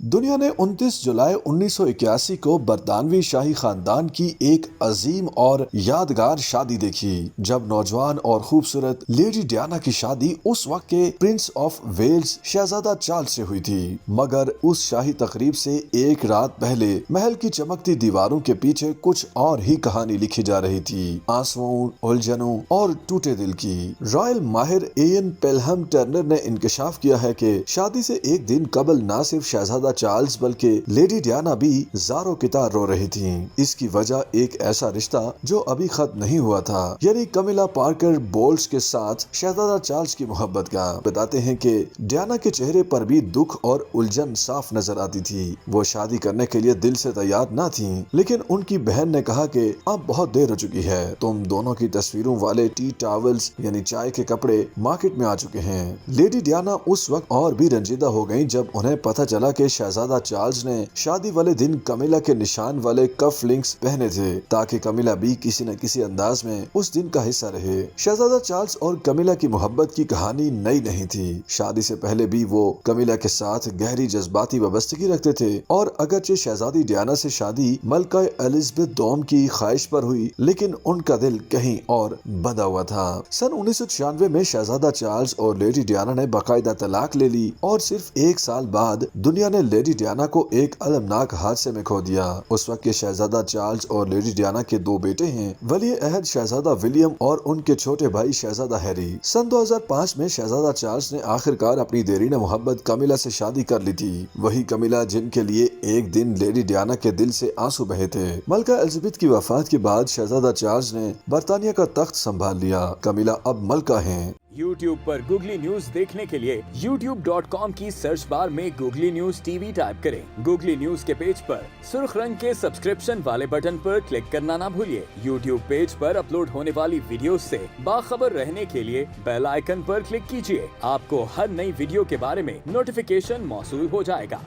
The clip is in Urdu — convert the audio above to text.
دنیا نے 29 جولائی 1981 کو برطانوی شاہی خاندان کی ایک عظیم اور یادگار شادی دیکھی جب نوجوان اور خوبصورت لیڈی ڈیانا کی شادی اس وقت کے پرنس آف ویلز شہزادہ چارلز سے ہوئی تھی، مگر اس شاہی تقریب سے ایک رات پہلے محل کی چمکتی دیواروں کے پیچھے کچھ اور ہی کہانی لکھی جا رہی تھی، آنسوؤں، الجھنوں اور ٹوٹے دل کی۔ رائل ماہر ایئن پیلہم ٹرنر نے انکشاف کیا ہے کہ شادی سے ایک دن قبل نہ صرف شہزادہ چارلز بلکہ لیڈی ڈیانا بھی زاروں کی طرح رو رہی تھیں۔ اس کی وجہ ایک ایسا رشتہ جو ابھی ختم نہیں ہوا تھا، یعنی کمیلا پارکر بولز کے ساتھ شہزادہ چارلز کی محبت کا۔ بتاتے ہیں کہ ڈیانا کے چہرے پر بھی دکھ اور الجھن صاف نظر آتی تھی۔ وہ شادی کرنے کے لیے دل سے تیار نہ تھیں، لیکن ان کی بہن نے کہا کہ اب بہت دیر ہو چکی ہے، تم دونوں کی تصویروں والے ٹی ٹاولز یعنی چائے کے کپڑے مارکیٹ میں آ چکے ہیں۔ لیڈی ڈیانا اس وقت اور بھی رنجیدہ ہو گئیں جب انہیں پتہ چلا کہ شہزادہ چارلز نے شادی والے دن کمیلا کے نشان والے کف لنکس پہنے تھے تاکہ کمیلا بھی کسی نہ کسی انداز میں اس دن کا حصہ رہے۔ شہزادہ چارلز اور کمیلا کی محبت کی کہانی نئی نہیں تھی۔ شادی سے پہلے بھی وہ کمیلا کے ساتھ گہری جذباتی وابستگی رکھتے تھے، اور اگرچہ شہزادی ڈیانا سے شادی ملکہ الزبتھ دوم کی خواہش پر ہوئی، لیکن ان کا دل کہیں اور بندھا ہوا تھا۔ سن 1996 میں شہزادہ چارلز اور لیڈی ڈیانا نے باقاعدہ طلاق لے لی، اور صرف ایک سال بعد دنیا نے لیڈی ڈیانا کو ایک المناک حادثے میں کھو دیا۔ اس وقت کے شہزادہ چارلز اور لیڈی ڈیانا کے دو بیٹے ہیں، ولی عہد شہزادہ ولیم اور ان کے چھوٹے بھائی شہزادہ ہیری۔ سن 2005 میں شہزادہ چارلز نے آخرکار اپنی دیرینہ محبت کمیلا سے شادی کر لی تھی، وہی کمیلا جن کے لیے ایک دن لیڈی ڈیانا کے دل سے آنسو بہے تھے۔ ملکہ الزبتھ کی وفات کے بعد شہزادہ چارلز نے برطانیہ کا تخت سنبھال لیا۔ کمیلا اب ملکہ ہیں۔ YouTube پر گوگلی نیوز دیکھنے کے لیے youtube.com کی سرچ بار میں googly news T V type کریں۔ گوگلی نیوز کے پیج پر سرخ رنگ کے سبسکرپشن والے بٹن پر کلک کرنا نہ بھولیے۔ YouTube پیج پر اپلوڈ ہونے والی ویڈیوز سے باخبر رہنے کے لیے بیل آئیکن پر کلک کیجیے۔ آپ کو ہر نئی ویڈیو کے بارے میں نوٹیفیکیشن موصول ہو جائے گا۔